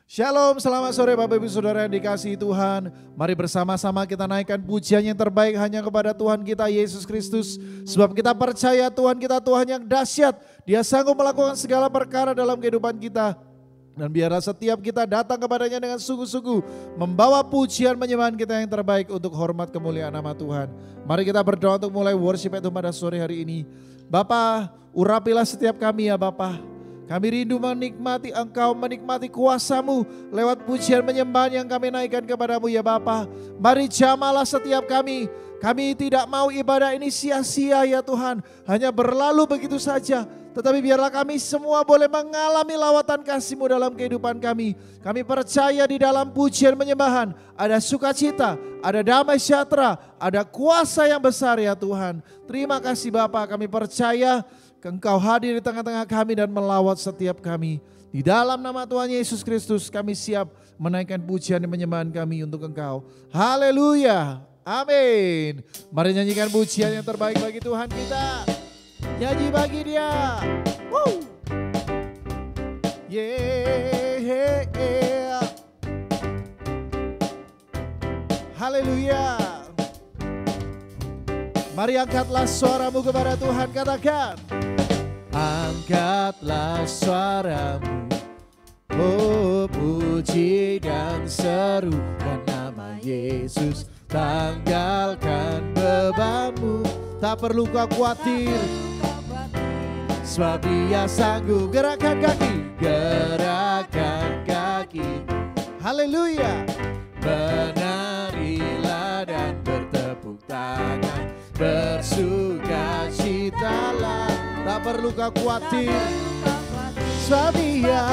Shalom, selamat sore Bapak Ibu Saudara yang dikasihi Tuhan. Mari bersama-sama kita naikkan pujian yang terbaik hanya kepada Tuhan kita Yesus Kristus. Sebab kita percaya Tuhan kita Tuhan yang dahsyat. Dia sanggup melakukan segala perkara dalam kehidupan kita. Dan biarlah setiap kita datang kepadanya dengan sungguh-sungguh membawa pujian penyembahan kita yang terbaik untuk hormat kemuliaan nama Tuhan. Mari kita berdoa untuk mulai worship itu pada sore hari ini. Bapa, urapilah setiap kami ya Bapa. Kami rindu menikmati Engkau, menikmati kuasa-Mu lewat pujian penyembahan yang kami naikkan kepadamu ya Bapa. Mari jamalah setiap kami. Kami tidak mau ibadah ini sia-sia ya Tuhan. Hanya berlalu begitu saja. Tetapi biarlah kami semua boleh mengalami lawatan kasih-Mu dalam kehidupan kami. Kami percaya di dalam pujian penyembahan ada sukacita, ada damai sejahtera, ada kuasa yang besar ya Tuhan. Terima kasih Bapa, kami percaya Engkau hadir di tengah-tengah kami dan melawat setiap kami. Di dalam nama Tuhan Yesus Kristus kami siap menaikkan pujian dan penyembahan kami untuk Engkau. Haleluya. Amin. Mari nyanyikan pujian yang terbaik bagi Tuhan kita. Nyanyi bagi Dia. Woo. Yeah. Haleluya. Mari angkatlah suaramu kepada Tuhan, katakan. Angkatlah suaramu, oh puji dan serukan nama Yesus. Tanggalkan bebanmu, tak perlu kau khawatir. Sebab Dia sanggup. Gerakkan kaki, gerakkan kaki. Haleluya. Menarilah dan bertepuk tangan, bersukacitalah, tak perlu kau khawatir. Sebab Dia.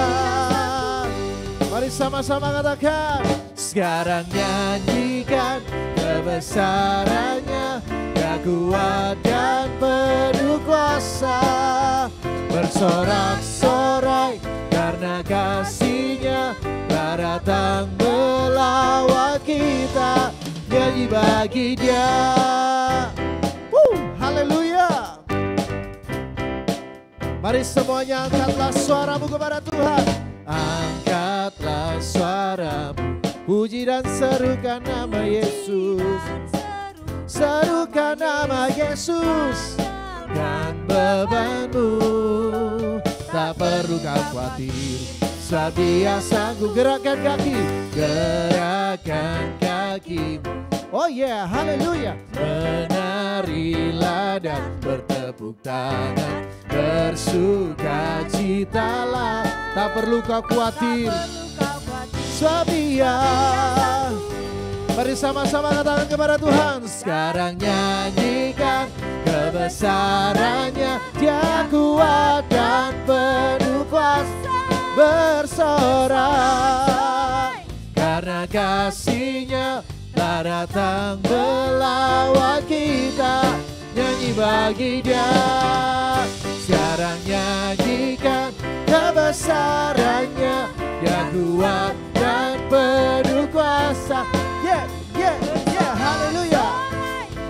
Mari sama-sama katakan. Sekarang nyanyikan kebesarannya, Dia kuat dan penuh kuasa. Bersorak-sorai karena kasih-Nya, telah datang melawan kita. Nyanyi bagi Dia. Haleluya. Mari semuanya angkatlah suaramu kepada Tuhan. Angkatlah suaramu, puji dan serukan nama Yesus. Serukan nama Yesus. Dan bebanmu tak perlu kau khawatir. Sebab Dia sanggup. Gerakkan kaki, gerakkan kakimu. Oh yeah, haleluya. Menarilah dan bertepuk tangan, bersukacitalah, tak perlu kau khawatir. Sebab Dia. Mari sama-sama katakan kepada Tuhan. Sekarang nyanyikan kebesarannya, Dia kuat dan penuh kuasa. Bersorai karena kasih-Nya, telah datang melawan kita. Nyanyi bagi Dia. Sekarang nyanyikan kebesarannya, Dia kuat dan penuh kuasa. Yeah, haleluya.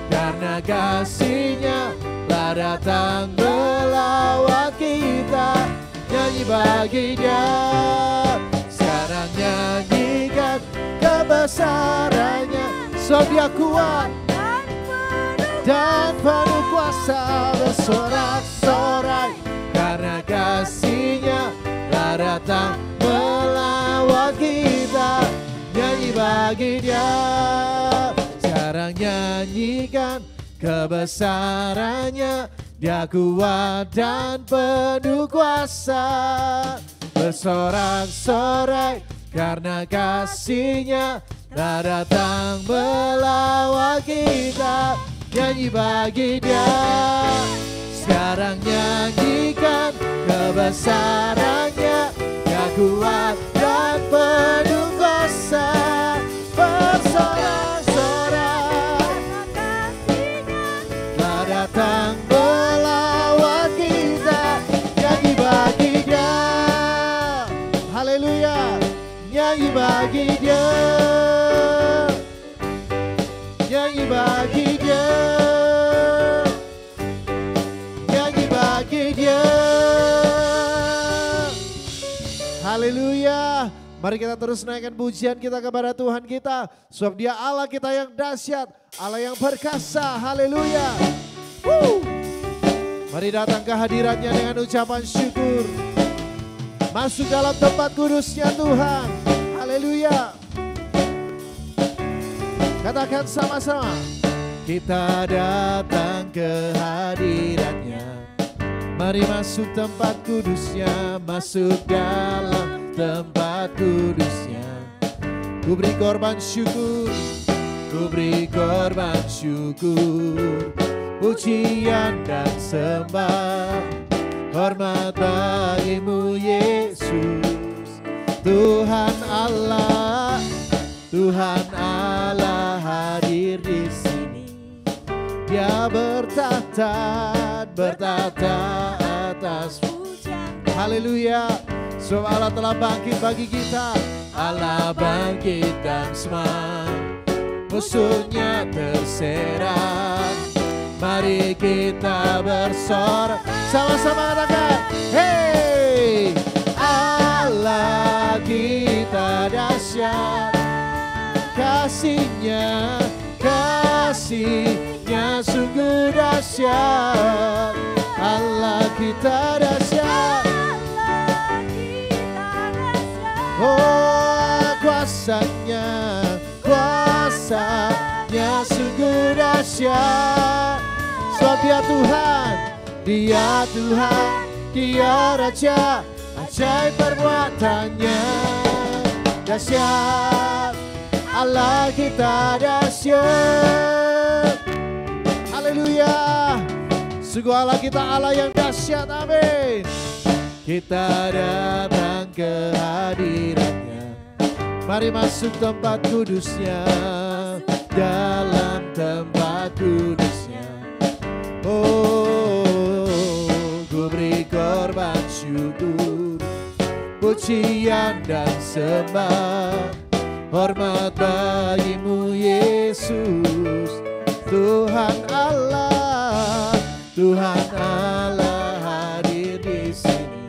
Karena kasih-Nya, telah datang melawan kita. Nyanyi bagi Dia. Sekarang nyanyikan kebesarannya, sebab Dia kuat dan penuh kuasa. Bersorak-sorai karena kasih-Nya, telah datang melawan kita. Nyanyi bagi Dia. Sekarang nyanyikan kebesarannya, Dia kuat dan penuh kuasa. Bersorak-sorai karena kasih-Nya, telah datang melawan kita. Nyanyi bagi Dia. Sekarang nyanyikan kebesarannya, Dia kuat dan penuh kuasa. Bersorak-sorai telah datang melawan kita. Nyanyi bagi Dia. Haleluya. Nyanyi bagi Dia. Nyanyi bagi Dia. Nyanyi bagi Dia. Haleluya. Mari kita terus naikkan pujian kita kepada Tuhan kita. Sebab Dia Allah kita yang dahsyat, Allah yang perkasa. Haleluya. Mari datang ke hadiratnya dengan ucapan syukur. Masuk dalam tempat kudusnya Tuhan. Haleluya. Katakan sama-sama. Kita datang ke hadiratnya. Mari masuk tempat kudusnya, masuk dalam tempat kudusnya. Ku beri korban syukur, ku beri korban syukur. Pujian dan sembah, hormat bagimu Yesus. Tuhan Allah, Tuhan Allah hadir di sini. Dia bertahta atas pujian. Haleluya. Sebab Allah telah bangkit bagi kita. Allah bangkit dan semua musuhnya terserak. Mari kita bersorak. Sama-sama katakan, hey, Allah kita dahsyat. Kasihnya sungguh dahsyat. Allah kita dahsyat. Oh, kuasanya sungguh dahsyat. Sebab Dia Tuhan, Dia Raja, ajaib perbuatannya dahsyat. Allah kita dahsyat. Haleluya. Sungguh Allah kita Allah yang dahsyat. Amin. Kita datang ke hadiratnya. Mari masuk tempat kudusnya, dalam tempat kudusnya. Oh, ku beri korban syukur, pujian dan sembah, hormat bagimu Yesus. Tuhan Allah hadir di sini.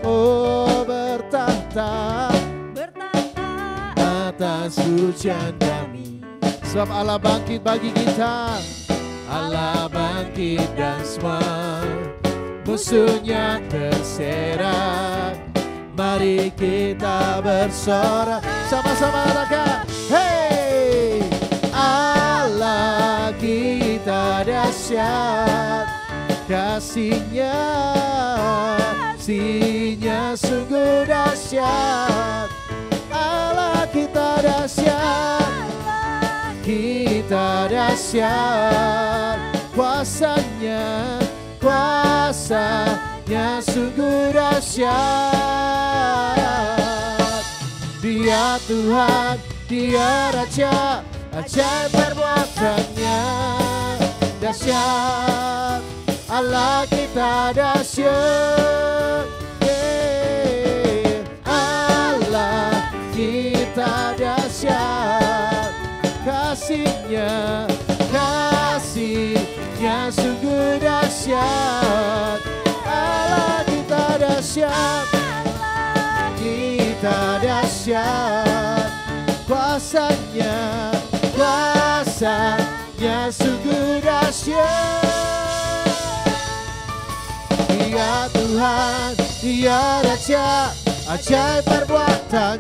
Oh, bertahta atas pujian kami. Sebab Allah bangkit bagi kita. Allah bangkit dan semua musuhnya terserak. Mari kita bersorak. Sama-sama katakan, hey, Allah kita dahsyat. Kasihnya sungguh dahsyat. Allah kita dahsyat. Kita dahsyat. Kuasanya sungguh dahsyat. Dia Tuhan, Dia Raja, ajaib perbuatannya dahsyat. Allah kita dahsyat. Allah kita dahsyat. Kasihnya sungguh dahsyat. Allah kita dahsyat. Kita dahsyat. Kuasanya sungguh dahsyat. Dia Tuhan, Dia Raja, ajaib perbuatan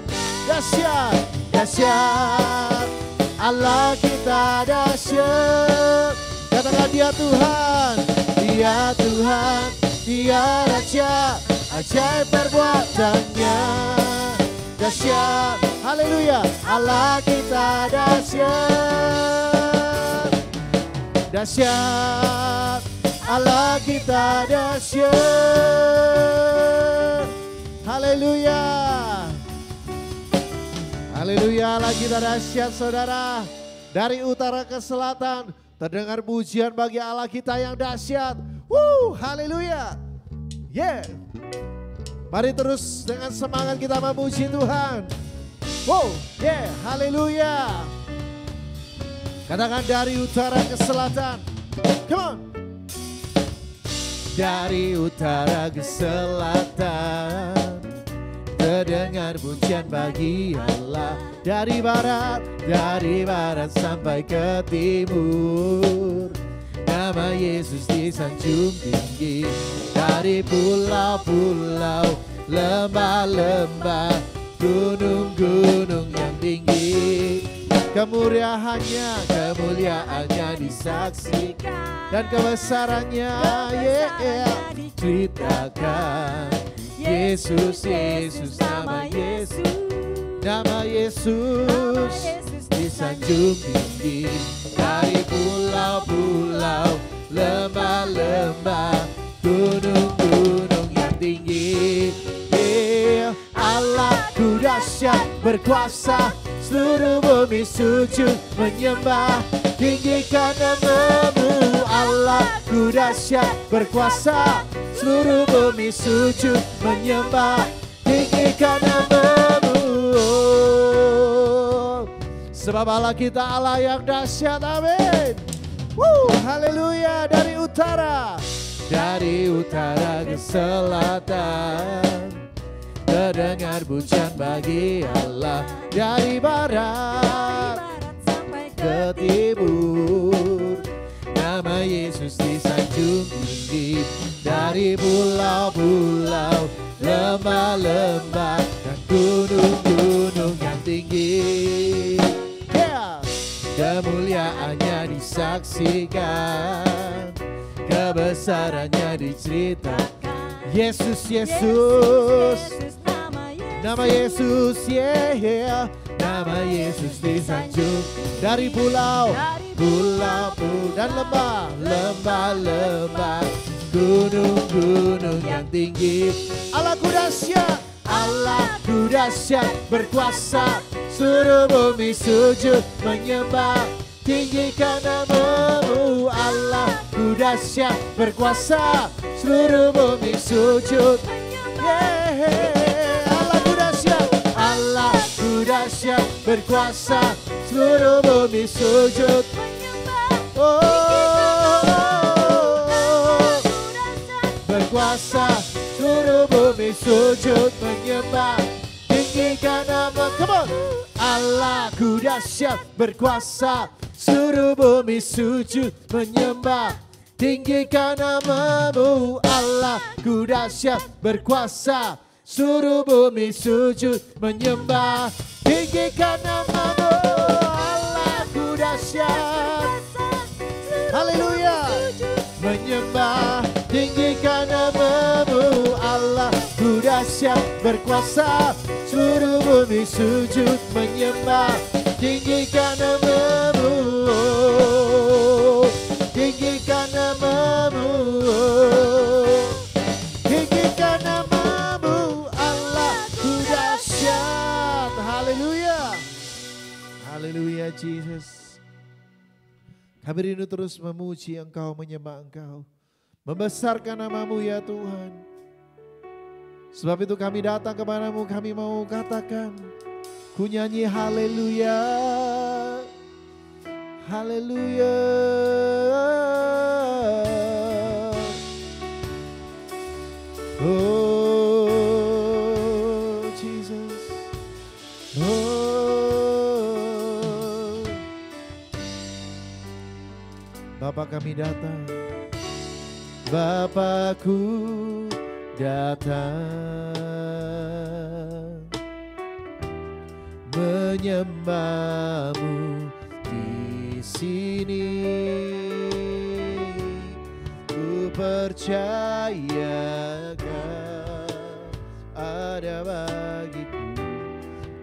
dahsyat. Allah kita dahsyat. Katakan, Dia Tuhan, Dia Raja, ajaib perbuatannya dahsyat. Haleluya. Allah kita dahsyat. Allah kita dahsyat. Haleluya. Haleluya, Allah kita dahsyat saudara. Dari utara ke selatan terdengar pujian bagi Allah kita yang dahsyat. Haleluya. Yeah. Mari terus dengan semangat kita memuji Tuhan. Yeah, haleluya. Katakan, dari utara ke selatan. Come on. Dari utara ke selatan terdengar terdengar pujian bagi Allah. Dari barat sampai ke timur, nama Yesus disanjung tinggi. Dari pulau-pulau, lembah-lembah, gunung-gunung yang tinggi, kemuliaannya disaksikan, dan kebesarannya diceritakan. Yesus, Yesus, nama Yesus disanjung tinggi. Dari pulau-pulau, lembah-lembah, gunung-gunung yang tinggi. Allahku dahsyat berkuasa, seluruh bumi sujud menyembah. Tinggikan nama-Mu. Allahku dahsyat berkuasa, seluruh bumi sujud menyembah. Tinggikan nama-Mu. Sebab Allah kita Allah yang dahsyat. Amin. Haleluya. Dari utara ke selatan, terdengar pujian bagi Allah. Dari barat sampai ke timur, nama Yesus disanjung tinggi. Dari pulau-pulau, lembah-lembah, dan gunung-gunung yang tinggi, kemuliaannya disaksikan, kebesarannya diceritakan. Yesus, Yesus, nama Yesus, nama Yesus disanjung. Dari pulau dan lembah, gunung-gunung yang tinggi. Allahku dahsyat berkuasa, seluruh bumi sujud menyembah. Tinggikan nama-Mu. Allahku dahsyat berkuasa, seluruh bumi sujud. Allahku dahsyat berkuasa, seluruh bumi sujud. Berkuasa, seluruh bumi sujud menyembah. Tinggikan nama, come on. Allahku dahsyat berkuasa, seluruh bumi sujud menyembah. Tinggikan nama-Mu. Allahku dahsyat berkuasa, seluruh bumi sujud menyembah. Tinggikan nama-Mu. Allahku dahsyat, haleluya, menyembah. Tinggikan nama-Mu. Allahku dahsyat berkuasa, seluruh bumi sujud menyembah. Tinggikan nama-Mu. Tinggikan nama-Mu. Tinggikan nama-Mu. Allahku dahsyat. Haleluya. Haleluya Jesus. Kami rindu terus memuji Engkau, menyembah Engkau, membesarkan nama-Mu ya Tuhan. Sebab itu kami datang kepadamu, kami mau katakan, ku nyanyi haleluya, haleluya. Oh Jesus, oh Bapa kami datang, Bapakku datang menyembah-Mu di sini. Ku percaya Kau ada bagiku,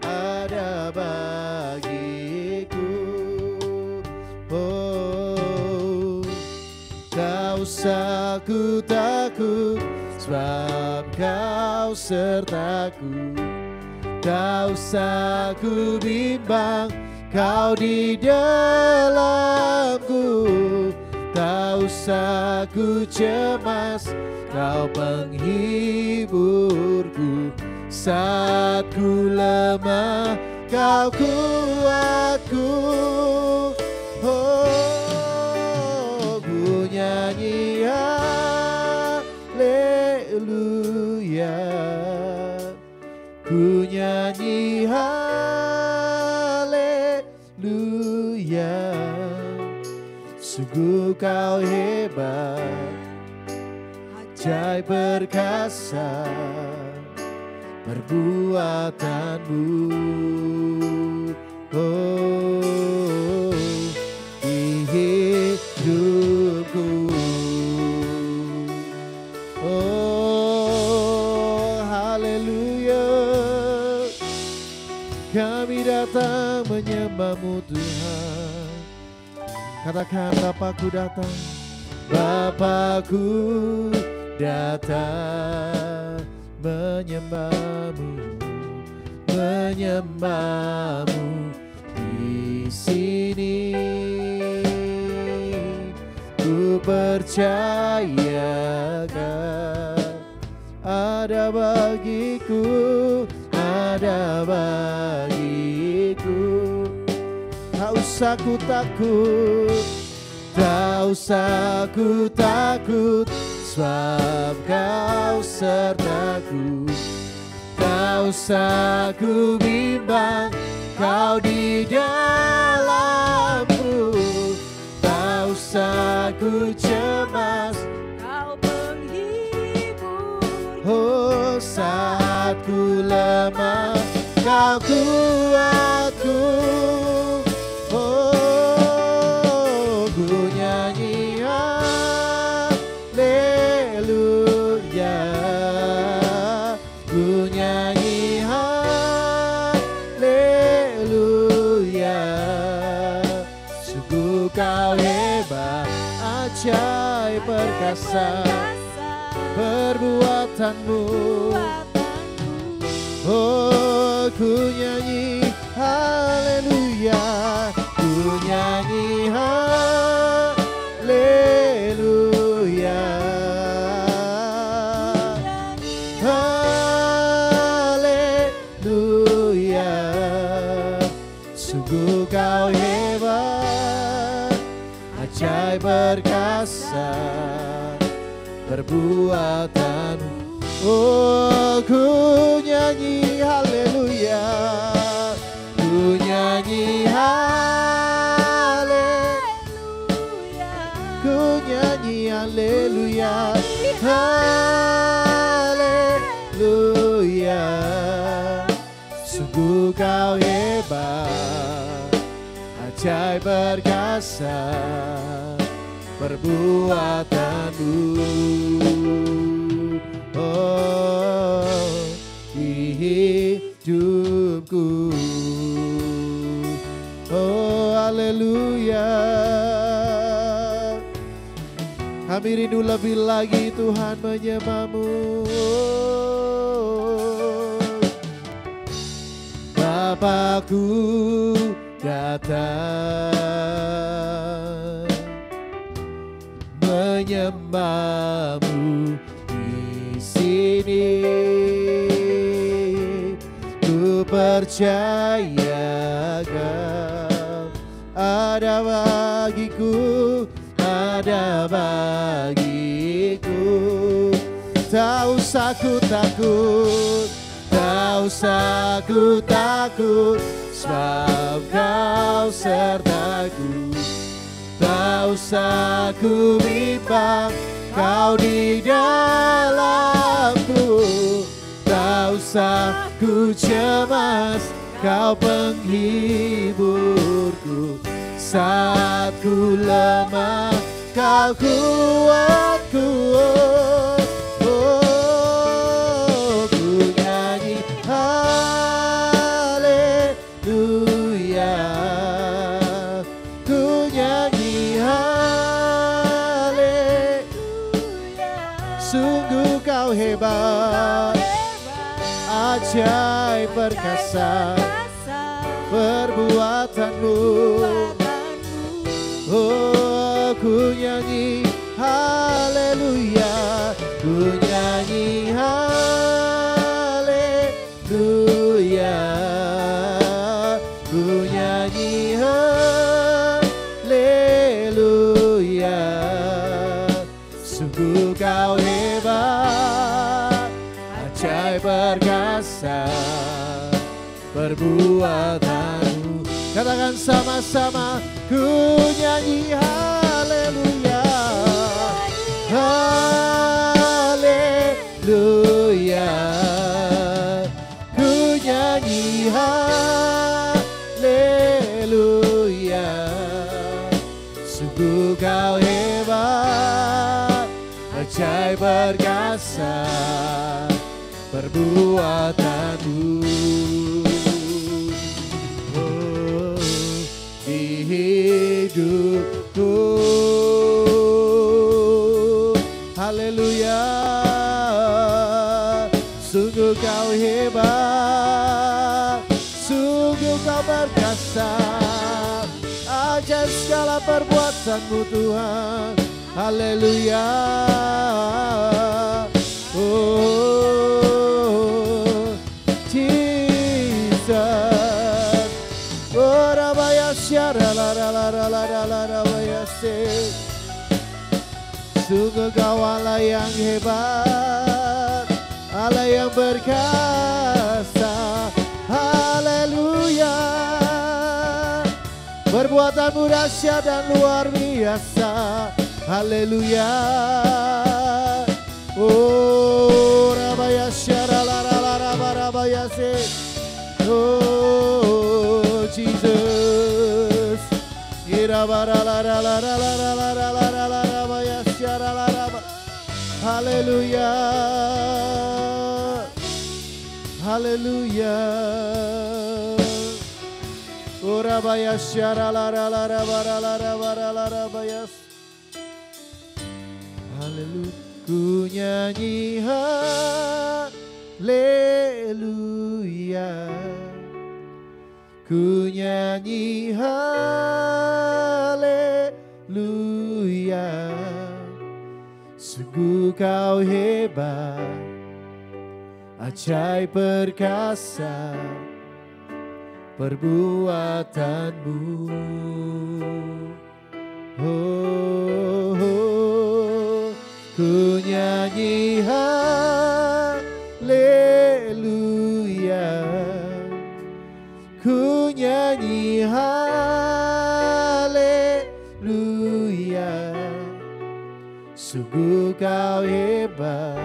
ada bagiku. Oh, tak usah ku takut, sebab Kau sertaku. Tak usah ku bimbang, Kau di dalamku. Tak usah ku cemas, Kau penghiburku. Saat ku lemah, Kau kuatku. Oh, ku nyanyi haleluya, ku nyanyi haleluya. Sungguh kau hebat, ajaib perkasa perbuatanmu. Oh, di hidupku. Oh, haleluya. Kami datang menyembah-Mu Tuhan. Katakan, Bapakku datang, Bapakku datang menyembah-Mu, menyembah-Mu di sini. Ku percayakan ada bagiku, ada bagiku. Tak usah ku takut, tak usah ku takut, sebab Kau sertaku. Tak usah ku bimbang, Kau di dalamku. Tak usah ku cemas, Kau penghibur. Oh, saat ku lemah, Kau kuatku. Oh, ku nyanyi haleluya, ku nyanyi haleluya. Sungguh Kau hebat, ajaib perkasa perbuatanmu. Oh, ku nyanyi haleluya, ku nyanyi haleluya, haleluya. Sungguh Kau hebat, ajaib perkasa perbuatanmu. Oh, ku nyanyi haleluya, ku nyanyi haleluya, ku nyanyi haleluya, haleluya. Sungguh Kau hebat, ajaib perkasa perbuatanmu. Oh, di hidupku. Oh, haleluya. Kami rindu lebih lagi Tuhan menyembah-Mu. Bapakku datang menyembah-Mu di sini. Ku percayakan ada bagiku, ada bagiku. Tak usah ku takut, tak usah ku takut, sebab Kau sertaku. Tak usah ku bimbang, Kau di dalamku. Tak usah ku cemas, Kau penghiburku. Saat ku lemah, Kau kuatku. Oh, ku nyanyi haleluya, ku nyanyi haleluya. Sungguh Kau hebat, ajaib perkasa perbuatanmu. Oh, ku nyanyi haleluya, ku nyanyi haleluya, ku nyanyi haleluya. Sungguh Kau hebat, ajaib perkasa berkasa perbuatanmu. Katakan sama-sama, ku nyanyi haleluya, haleluya, ku nyanyi haleluya. Sungguh kau hebat, ajaib berkasa perbuatanmu. Oh, di hidupku, haleluya. Sungguh kau hebat, sungguh kau berkasa, ajaib segala perbuatanmu Tuhan. Haleluya. Oh, Jesus. Oh, rabaya syara la la la la la la la rabaya se. Sungguh kau Allah yang hebat, Allah yang berkasa. Haleluya. Perbuatanmu dahsyat dan luar biasa. Haleluya. Oh, rabaya syara la la la rabaya se. Oh, Jesus. Irabara la la la la la la la la la la rabaya syara la raba. Haleluya. Haleluya. Urabaya syara la la la la la la rabaya. Haleluya. Ku nyanyi haleluya, ku nyanyi haleluya. Sungguh kau hebat, ajaib perkasa perbuatanmu. Oh, oh, ku nyanyi haleluya, ku nyanyi haleluya. Sungguh kau hebat,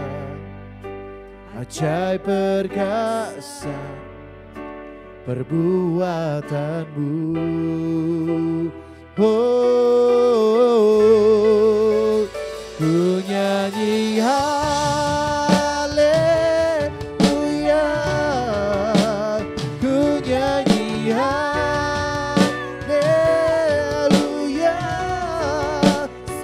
ajaib perkasa perbuatanmu. Oh, ku nyanyi haleluya, ku nyanyi haleluya.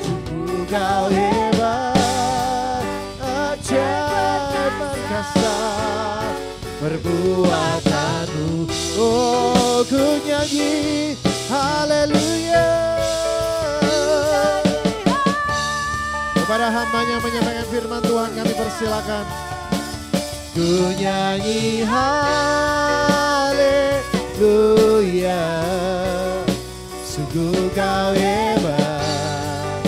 Sungguh kau hebat, ajaib perkasa perbuatanmu. Oh, ku nyanyi haleluya. Kepada hamba-Nya menyampaikan firman Tuhan, kami persilakan. Ku nyanyi haleluya, sungguh kau hebat,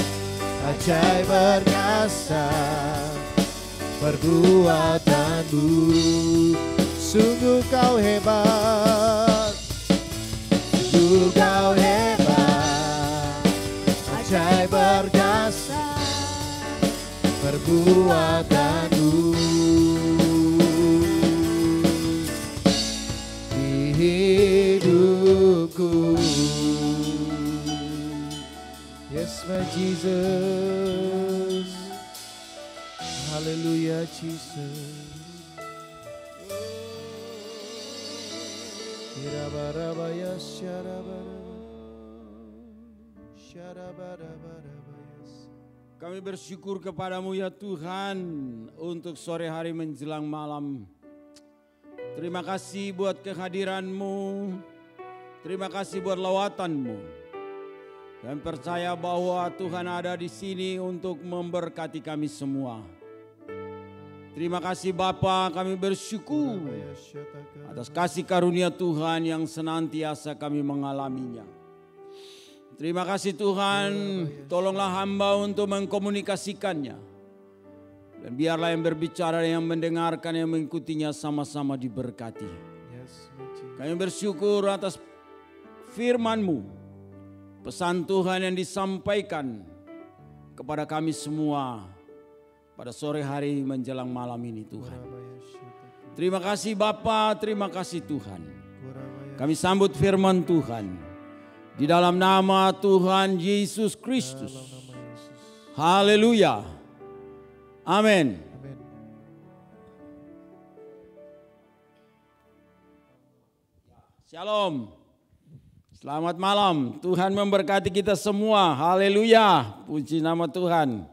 ajaib perkasa perbuatanmu. Sungguh kau hebat, sungguh kau hebat, ajaib perkasa perbuatanmu. Di hidupku. Yes, my Jesus. Hallelujah, Jesus. Kami bersyukur kepadamu ya Tuhan untuk sore hari menjelang malam. Terima kasih buat kehadiranmu. Terima kasih buat lawatanmu. Dan percaya bahwa Tuhan ada di sini untuk memberkati kami semua. Terima kasih Bapa, kami bersyukur atas kasih karunia Tuhan yang senantiasa kami mengalaminya. Terima kasih Tuhan, tolonglah hamba untuk mengkomunikasikannya Dan biarlah yang berbicara, yang mendengarkan, yang mengikutinya sama-sama diberkati. Kami bersyukur atas firman-Mu, pesan Tuhan yang disampaikan kepada kami semua pada sore hari menjelang malam ini Tuhan. Terima kasih Bapa, terima kasih Tuhan. Kami sambut firman Tuhan di dalam nama Tuhan Yesus Kristus. Haleluya. Amin. Shalom. Selamat malam. Tuhan memberkati kita semua. Haleluya. Puji nama Tuhan.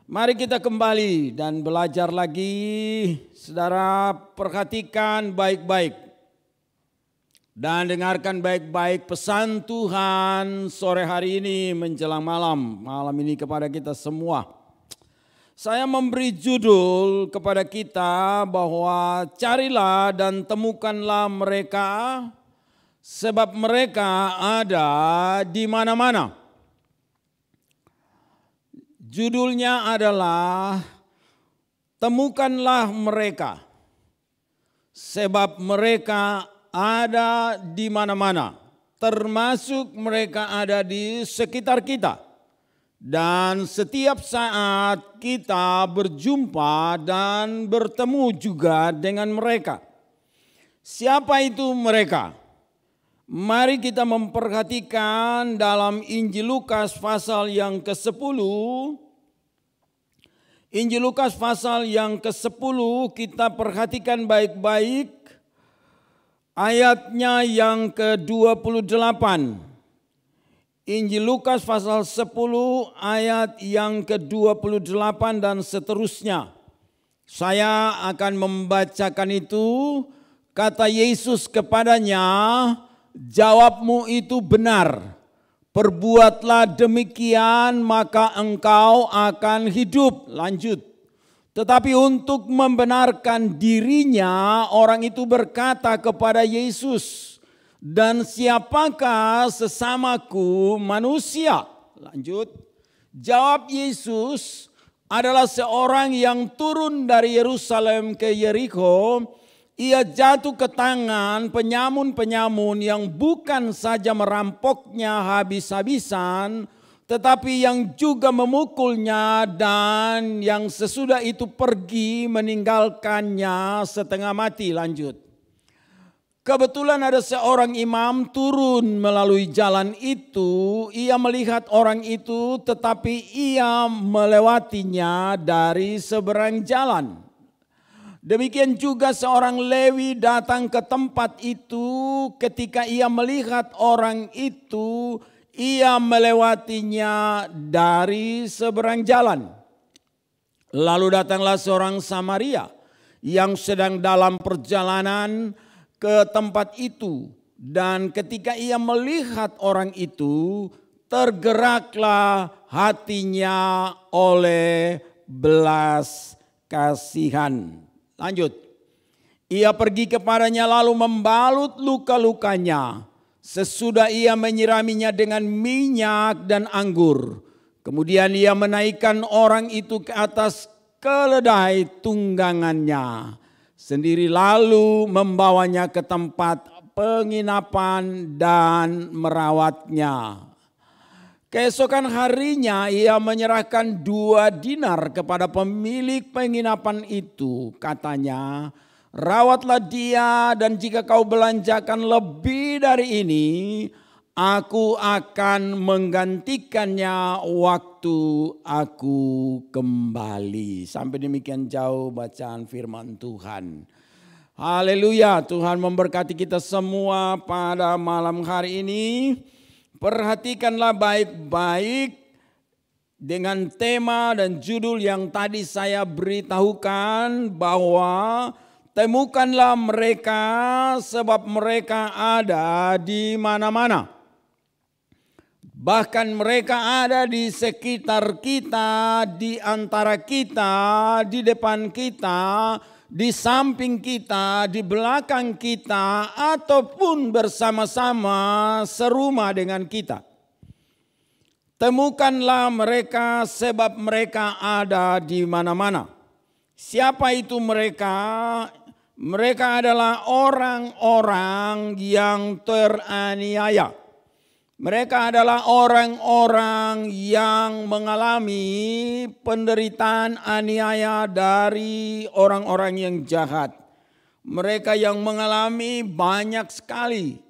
Mari kita kembali dan belajar lagi. Saudara, perhatikan baik-baik dan dengarkan baik-baik pesan Tuhan sore hari ini menjelang malam ini kepada kita semua. Saya memberi judul kepada kita bahwa carilah dan temukanlah mereka sebab mereka ada di mana-mana. Judulnya adalah temukanlah mereka sebab mereka ada di mana-mana, termasuk mereka ada di sekitar kita. Dan setiap saat kita berjumpa dan bertemu juga dengan mereka. Siapa itu mereka? Mari kita memperhatikan dalam Injil Lukas pasal yang ke-10. Injil Lukas pasal yang ke-10 kita perhatikan baik-baik ayatnya yang ke-28. Injil Lukas pasal 10 ayat yang ke-28 dan seterusnya. Saya akan membacakan itu. Kata Yesus kepadanya, jawabmu itu benar. Perbuatlah demikian maka engkau akan hidup. Lanjut. Tetapi untuk membenarkan dirinya orang itu berkata kepada Yesus, dan siapakah sesamaku manusia? Lanjut. Jawab Yesus, adalah seorang yang turun dari Yerusalem ke Yerikho. Ia jatuh ke tangan penyamun-penyamun yang bukan saja merampoknya habis-habisan, tetapi yang juga memukulnya dan yang sesudah itu pergi meninggalkannya setengah mati. Lanjut. Kebetulan ada seorang imam turun melalui jalan itu. Ia melihat orang itu tetapi ia melewatinya dari seberang jalan. Demikian juga seorang Lewi datang ke tempat itu. Ketika ia melihat orang itu, ia melewatinya dari seberang jalan. Lalu datanglah seorang Samaria yang sedang dalam perjalanan ke tempat itu, dan ketika ia melihat orang itu, tergeraklah hatinya oleh belas kasihan. Lanjut. Ia pergi kepadanya lalu membalut luka-lukanya. Sesudah ia menyiraminya dengan minyak dan anggur. Kemudian ia menaikkan orang itu ke atas keledai tunggangannya sendiri, lalu membawanya ke tempat penginapan dan merawatnya. Keesokan harinya ia menyerahkan 2 dinar kepada pemilik penginapan itu. Katanya, rawatlah dia dan jika kau belanjakan lebih dari ini, aku akan menggantikannya waktu aku kembali. Sampai demikian jauh bacaan firman Tuhan. Haleluya, Tuhan memberkati kita semua pada malam hari ini. Perhatikanlah baik-baik dengan tema dan judul yang tadi saya beritahukan, bahwa temukanlah mereka sebab mereka ada di mana-mana. Bahkan mereka ada di sekitar kita, di antara kita, di depan kita, di samping kita, di belakang kita, ataupun bersama-sama serumah dengan kita. Temukanlah mereka sebab mereka ada di mana-mana. Siapa itu mereka? Mereka adalah orang-orang yang teraniaya. Mereka adalah orang-orang yang mengalami penderitaan aniaya dari orang-orang yang jahat. Mereka yang mengalami banyak sekali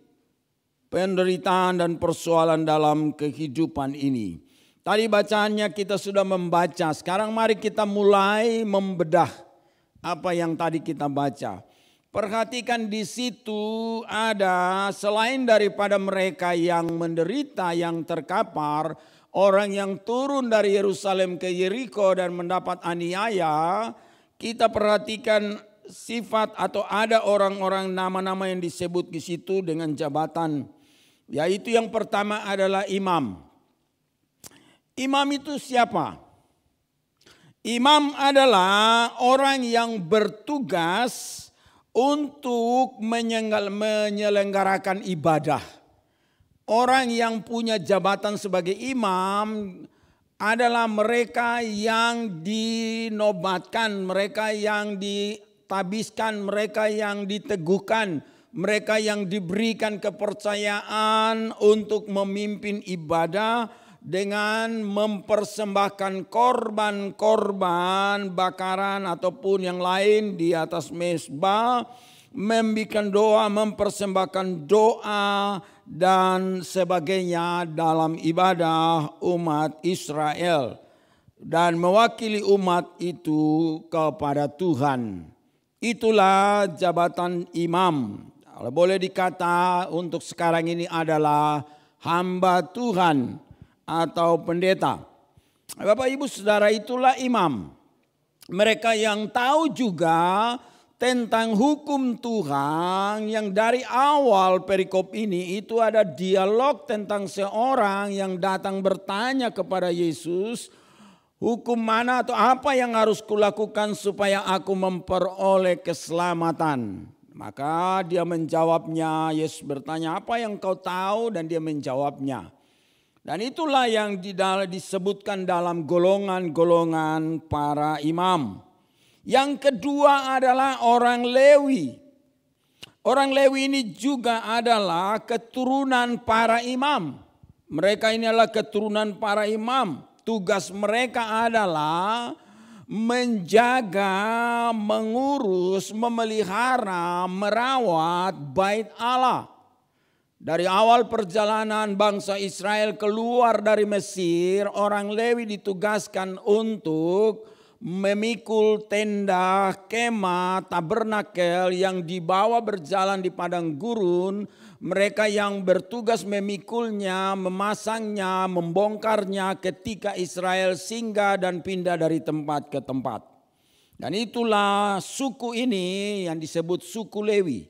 penderitaan dan persoalan dalam kehidupan ini. Tadi bacaannya kita sudah membaca, sekarang mari kita mulai membedah apa yang tadi kita baca. Perhatikan di situ ada selain daripada mereka yang menderita, yang terkapar, orang yang turun dari Yerusalem ke Yeriko dan mendapat aniaya, kita perhatikan sifat atau ada orang-orang nama-nama yang disebut di situ dengan jabatan. Yaitu yang pertama adalah imam. Imam itu siapa? Imam adalah orang yang bertugas untuk menyelenggarakan ibadah. Orang yang punya jabatan sebagai imam adalah mereka yang dinobatkan, mereka yang ditabiskan, mereka yang diteguhkan, mereka yang diberikan kepercayaan untuk memimpin ibadah dengan mempersembahkan korban-korban bakaran ataupun yang lain di atas mezbah, membikin doa, mempersembahkan doa dan sebagainya dalam ibadah umat Israel dan mewakili umat itu kepada Tuhan. Itulah jabatan imam. Kalau boleh dikata untuk sekarang ini adalah hamba Tuhan atau pendeta. Bapak Ibu Saudara, itulah imam. Mereka yang tahu juga tentang hukum Tuhan, yang dari awal perikop ini itu ada dialog tentang seorang yang datang bertanya kepada Yesus, hukum mana atau apa yang harus kulakukan supaya aku memperoleh keselamatan. Maka dia menjawabnya, Yesus bertanya, apa yang kau tahu? Dan dia menjawabnya. Dan itulah yang disebutkan dalam golongan-golongan para imam. Yang kedua adalah orang Lewi. Orang Lewi ini juga adalah keturunan para imam. Mereka ini adalah keturunan para imam. Tugas mereka adalah menjaga, mengurus, memelihara, merawat bait Allah. Dari awal perjalanan bangsa Israel keluar dari Mesir, orang Lewi ditugaskan untuk memikul tenda, kemah, tabernakel yang dibawa berjalan di padang gurun. Mereka yang bertugas memikulnya, memasangnya, membongkarnya ketika Israel singgah dan pindah dari tempat ke tempat. Dan itulah suku ini yang disebut suku Lewi,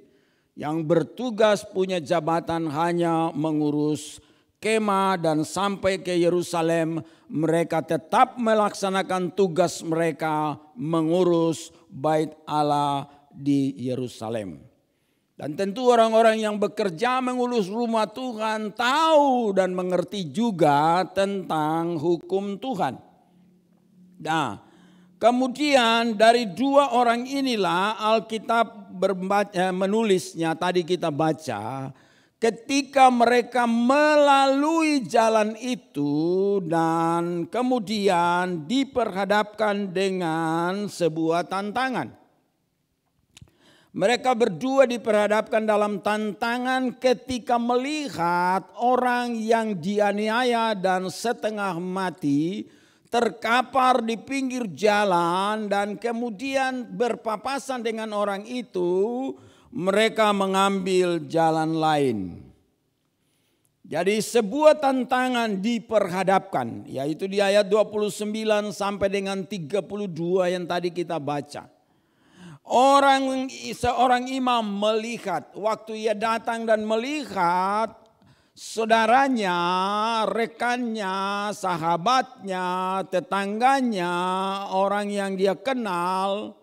yang bertugas punya jabatan hanya mengurus kemah, dan sampai ke Yerusalem mereka tetap melaksanakan tugas mereka mengurus bait Allah di Yerusalem. Dan tentu orang-orang yang bekerja mengurus rumah Tuhan tahu dan mengerti juga tentang hukum Tuhan. Nah, kemudian dari dua orang inilah Alkitab menulisnya, tadi kita baca, ketika mereka melalui jalan itu dan kemudian diperhadapkan dengan sebuah tantangan. Mereka berdua diperhadapkan dalam tantangan ketika melihat orang yang dianiaya dan setengah mati terkapar di pinggir jalan, dan kemudian berpapasan dengan orang itu, mereka mengambil jalan lain. Jadi sebuah tantangan diperhadapkan, yaitu di ayat 29 sampai dengan 32 yang tadi kita baca. Seorang imam melihat, waktu ia datang dan melihat saudaranya, rekannya, sahabatnya, tetangganya, orang yang dia kenal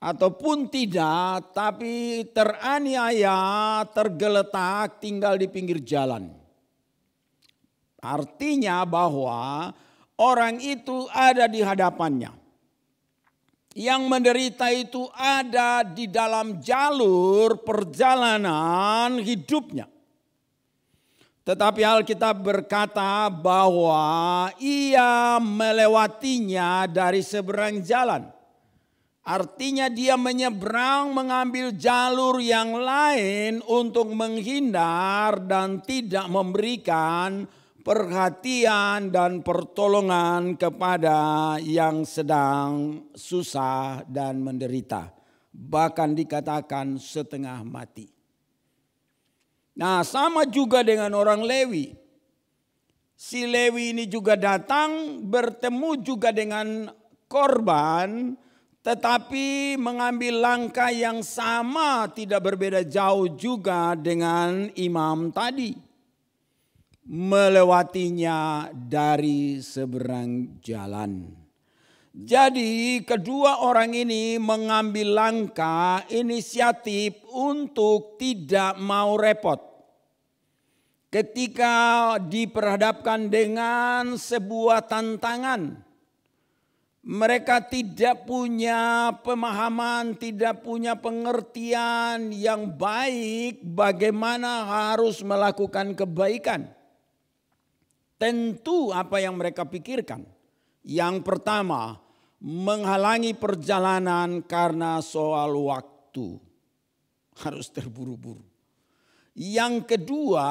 ataupun tidak, tapi teraniaya, tergeletak, tinggal di pinggir jalan. Artinya bahwa orang itu ada di hadapannya. Yang menderita itu ada di dalam jalur perjalanan hidupnya. Tetapi Alkitab berkata bahwa ia melewatinya dari seberang jalan. Artinya dia menyeberang mengambil jalur yang lain untuk menghindar dan tidak memberikan perhatian dan pertolongan kepada yang sedang susah dan menderita. Bahkan dikatakan setengah mati. Nah, sama juga dengan orang Lewi. Si Lewi ini juga datang bertemu juga dengan korban, tetapi mengambil langkah yang sama, tidak berbeda jauh juga dengan imam tadi. Melewatinya dari seberang jalan. Jadi kedua orang ini mengambil langkah inisiatif untuk tidak mau repot. Ketika diperhadapkan dengan sebuah tantangan, mereka tidak punya pemahaman, tidak punya pengertian yang baik bagaimana harus melakukan kebaikan. Tentu apa yang mereka pikirkan. Yang pertama, menghalangi perjalanan karena soal waktu. Harus terburu-buru. Yang kedua,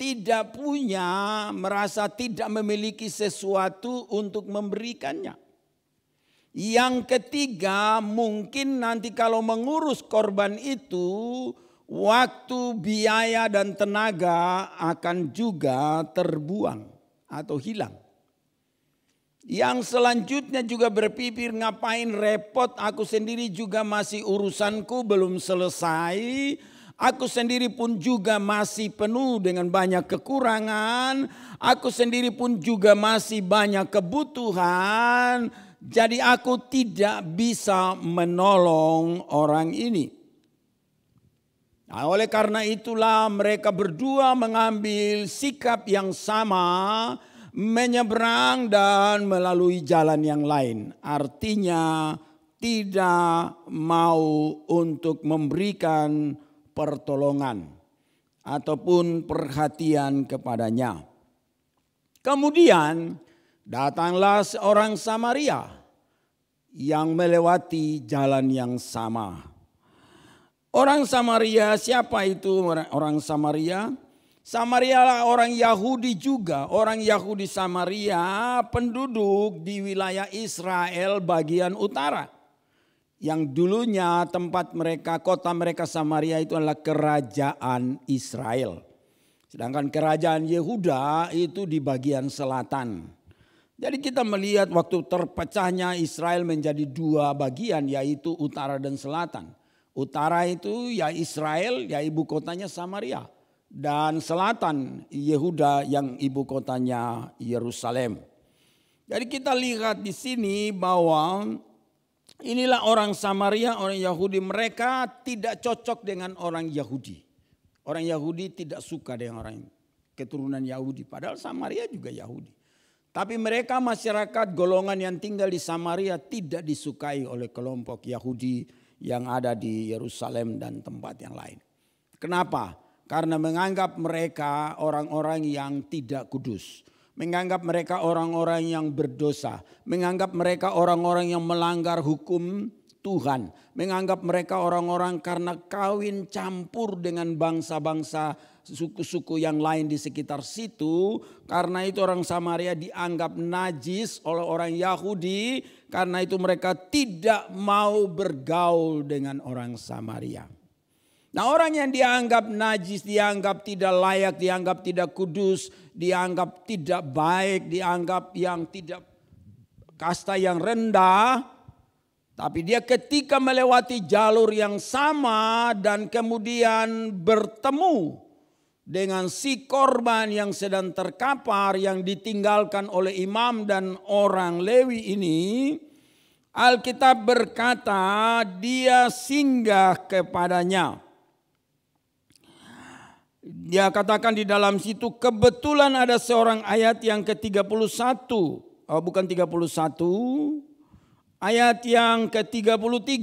tidak punya, merasa tidak memiliki sesuatu untuk memberikannya. Yang ketiga, mungkin nanti kalau mengurus korban itu, waktu, biaya, dan tenaga akan juga terbuang atau hilang. Yang selanjutnya juga berpikir, ngapain repot, aku sendiri juga masih urusanku belum selesai. Aku sendiri pun juga masih penuh dengan banyak kekurangan. Aku sendiri pun juga masih banyak kebutuhan. Jadi aku tidak bisa menolong orang ini. Nah, oleh karena itulah mereka berdua mengambil sikap yang sama, menyeberang dan melalui jalan yang lain. Artinya tidak mau untuk memberikan pertolongan ataupun perhatian kepadanya. Kemudian datanglah seorang Samaria yang melewati jalan yang sama. Orang Samaria, siapa itu orang Samaria? Samaria lah orang Yahudi juga. Orang Yahudi Samaria penduduk di wilayah Israel bagian utara. Yang dulunya tempat mereka, kota mereka Samaria itu adalah kerajaan Israel. Sedangkan kerajaan Yehuda itu di bagian selatan. Jadi kita melihat waktu terpecahnya Israel menjadi dua bagian, yaitu utara dan selatan. Utara itu ya Israel, ya ibu kotanya Samaria. Dan selatan Yehuda yang ibu kotanya Yerusalem. Jadi kita lihat di sini bahwa inilah orang Samaria, orang Yahudi. Mereka tidak cocok dengan orang Yahudi. Orang Yahudi tidak suka dengan orang keturunan Yahudi. Padahal Samaria juga Yahudi. Tapi mereka masyarakat golongan yang tinggal di Samaria tidak disukai oleh kelompok Yahudi yang ada di Yerusalem dan tempat yang lain. Kenapa? Karena menganggap mereka orang-orang yang tidak kudus. Menganggap mereka orang-orang yang berdosa. Menganggap mereka orang-orang yang melanggar hukum Tuhan. Menganggap mereka orang-orang karena kawin campur dengan bangsa-bangsa suku-suku yang lain di sekitar situ. Karena itu orang Samaria dianggap najis oleh orang Yahudi. Karena itu mereka tidak mau bergaul dengan orang Samaria. Nah, orang yang dianggap najis, dianggap tidak layak, dianggap tidak kudus, dianggap tidak baik, dianggap yang tidak kasta yang rendah. Tapi dia ketika melewati jalur yang sama dan kemudian bertemu dengan si korban yang sedang terkapar yang ditinggalkan oleh imam dan orang Lewi ini, Alkitab berkata dia singgah kepadanya. Dia katakan di dalam situ, kebetulan ada seorang ayat yang ke-31, bukan 31, ayat yang ke-33.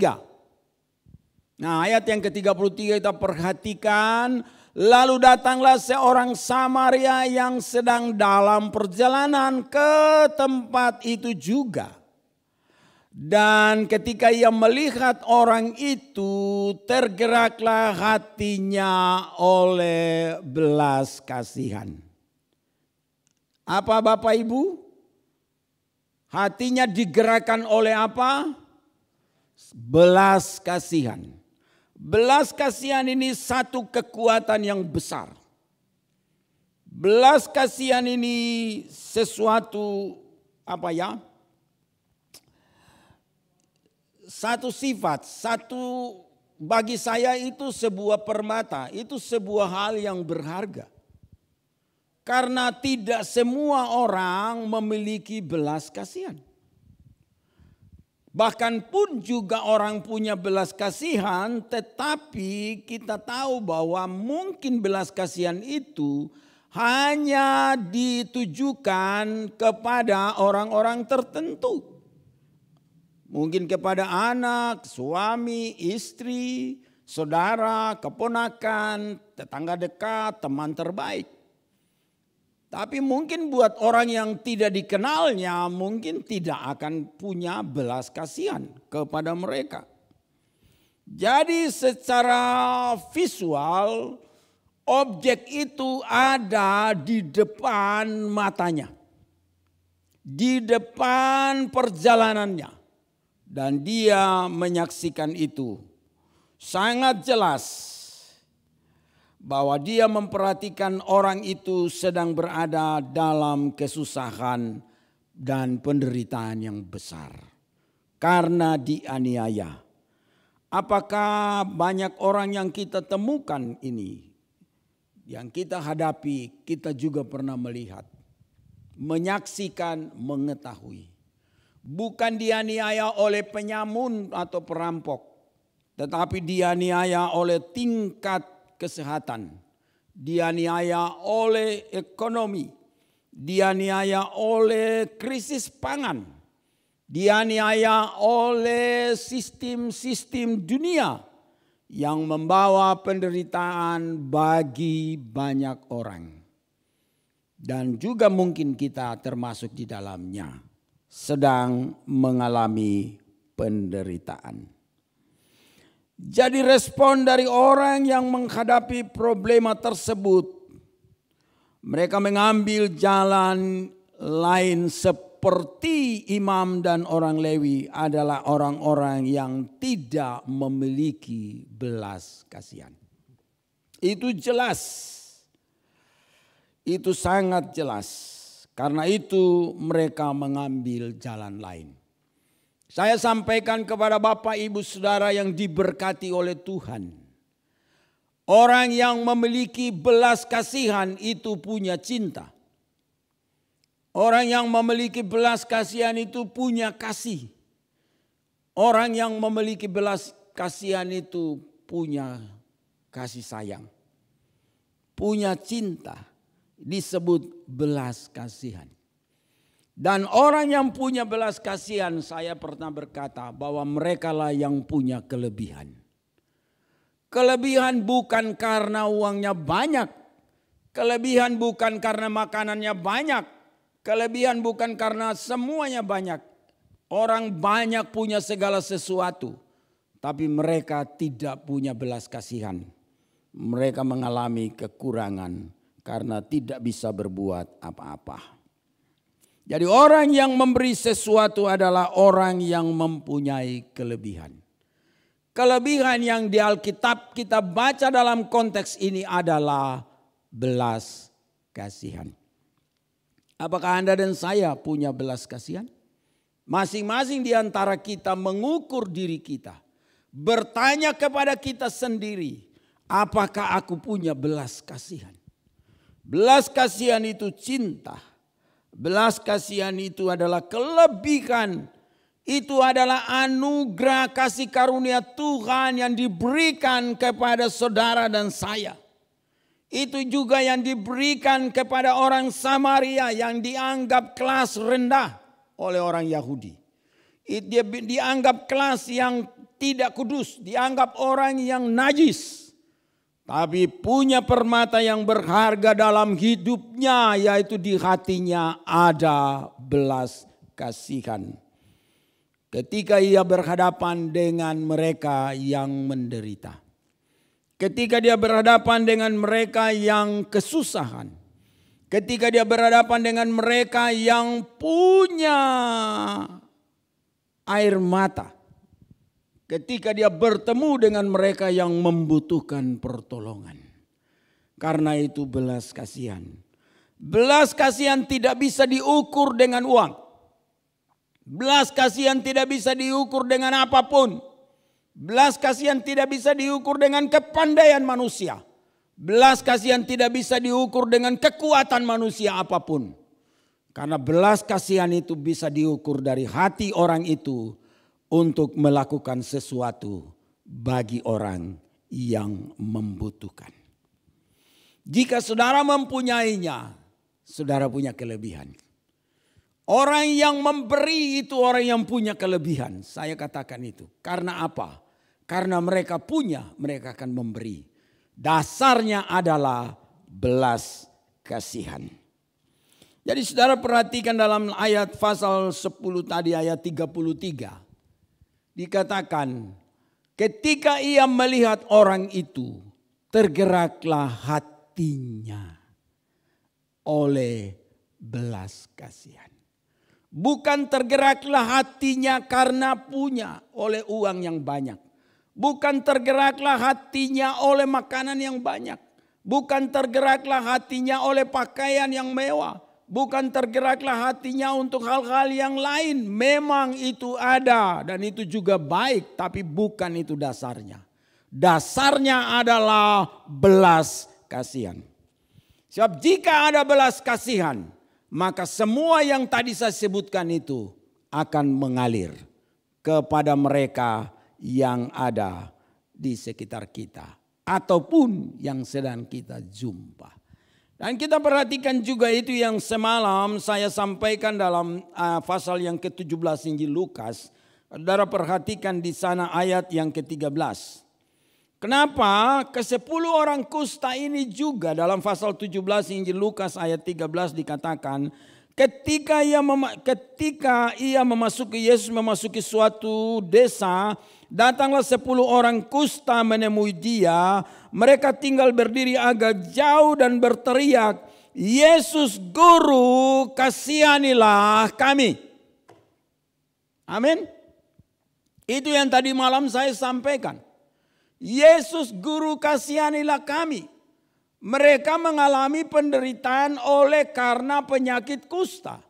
Nah, ayat yang ke-33 kita perhatikan, lalu datanglah seorang Samaria yang sedang dalam perjalanan ke tempat itu juga. Dan ketika ia melihat orang itu, tergeraklah hatinya oleh belas kasihan. Apa Bapak Ibu? Hatinya digerakkan oleh apa? Belas kasihan. Belas kasihan ini satu kekuatan yang besar. Belas kasihan ini sesuatu satu sifat, bagi saya itu sebuah permata, itu sebuah hal yang berharga. Karena tidak semua orang memiliki belas kasihan. Bahkan pun juga orang punya belas kasihan, tetapi kita tahu bahwa mungkin belas kasihan itu hanya ditujukan kepada orang-orang tertentu. Mungkin kepada anak, suami, istri, saudara, keponakan, tetangga dekat, teman terbaik. Tapi mungkin buat orang yang tidak dikenalnya mungkin tidak akan punya belas kasihan kepada mereka. Jadi secara visual objek itu ada di depan matanya. Di depan perjalanannya. Dan dia menyaksikan itu. Sangat jelas bahwa dia memperhatikan orang itu sedang berada dalam kesusahan dan penderitaan yang besar. Karena dianiaya. Apakah banyak orang yang kita temukan ini, yang kita hadapi, kita juga pernah melihat, menyaksikan, mengetahui. Bukan dianiaya oleh penyamun atau perampok, tetapi dianiaya oleh tingkat kesehatan, dianiaya oleh ekonomi, dianiaya oleh krisis pangan, dianiaya oleh sistem-sistem dunia yang membawa penderitaan bagi banyak orang. Dan juga mungkin kita termasuk di dalamnya. Sedang mengalami penderitaan. Jadi respon dari orang yang menghadapi problema tersebut, mereka mengambil jalan lain seperti imam dan orang Lewi adalah orang-orang yang tidak memiliki belas kasihan. Itu jelas, itu sangat jelas. Karena itu mereka mengambil jalan lain. Saya sampaikan kepada Bapak Ibu Saudara yang diberkati oleh Tuhan. Orang yang memiliki belas kasihan itu punya cinta. Orang yang memiliki belas kasihan itu punya kasih. Orang yang memiliki belas kasihan itu punya kasih sayang. Punya cinta. Disebut belas kasihan. Dan orang yang punya belas kasihan, saya pernah berkata bahwa mereka lah yang punya kelebihan. Kelebihan bukan karena uangnya banyak. Kelebihan bukan karena makanannya banyak. Kelebihan bukan karena semuanya banyak. Orang banyak punya segala sesuatu. Tapi mereka tidak punya belas kasihan. Mereka mengalami kekurangan. Karena tidak bisa berbuat apa-apa. Jadi orang yang memberi sesuatu adalah orang yang mempunyai kelebihan. Kelebihan yang di Alkitab kita baca dalam konteks ini adalah belas kasihan. Apakah Anda dan saya punya belas kasihan? Masing-masing di antara kita mengukur diri kita. Bertanya kepada kita sendiri, apakah aku punya belas kasihan? Belas kasihan itu cinta. Belas kasihan itu adalah kelebihan. Itu adalah anugerah kasih karunia Tuhan yang diberikan kepada saudara dan saya. Itu juga yang diberikan kepada orang Samaria yang dianggap kelas rendah oleh orang Yahudi. Dia dianggap kelas yang tidak kudus, dianggap orang yang najis. Tapi punya permata yang berharga dalam hidupnya, yaitu di hatinya ada belas kasihan. Ketika ia berhadapan dengan mereka yang menderita. Ketika dia berhadapan dengan mereka yang kesusahan. Ketika dia berhadapan dengan mereka yang punya air mata. Ketika dia bertemu dengan mereka yang membutuhkan pertolongan. Karena itu belas kasihan. Belas kasihan tidak bisa diukur dengan uang. Belas kasihan tidak bisa diukur dengan apapun. Belas kasihan tidak bisa diukur dengan kepandaian manusia. Belas kasihan tidak bisa diukur dengan kekuatan manusia apapun. Karena belas kasihan itu bisa diukur dari hati orang itu untuk melakukan sesuatu bagi orang yang membutuhkan. Jika saudara mempunyainya, saudara punya kelebihan. Orang yang memberi itu orang yang punya kelebihan. Saya katakan itu. Karena apa? Karena mereka punya, mereka akan memberi. Dasarnya adalah belas kasihan. Jadi saudara perhatikan dalam ayat pasal 10 tadi ayat 33. Dikatakan ketika ia melihat orang itu tergeraklah hatinya oleh belas kasihan. Bukan tergeraklah hatinya karena punya oleh uang yang banyak. Bukan tergeraklah hatinya oleh makanan yang banyak. Bukan tergeraklah hatinya oleh pakaian yang mewah. Bukan tergeraklah hatinya untuk hal-hal yang lain. Memang itu ada dan itu juga baik, tapi bukan itu dasarnya. Dasarnya adalah belas kasihan. Sebab jika ada belas kasihan, maka semua yang tadi saya sebutkan itu akan mengalir kepada mereka yang ada di sekitar kita. Ataupun yang sedang kita jumpa. Dan kita perhatikan juga itu yang semalam saya sampaikan dalam pasal yang ke-17 Injil Lukas. Saudara perhatikan di sana ayat yang ke-13. Kenapa ke-10 orang kusta ini juga dalam pasal 17 Injil Lukas ayat 13 dikatakan. Ketika Yesus memasuki suatu desa, datanglah 10 orang kusta menemui dia. Mereka tinggal berdiri agak jauh dan berteriak, Yesus Guru, kasihanilah kami. Amin. Itu yang tadi malam saya sampaikan. Yesus Guru, kasihanilah kami. Mereka mengalami penderitaan oleh karena penyakit kusta.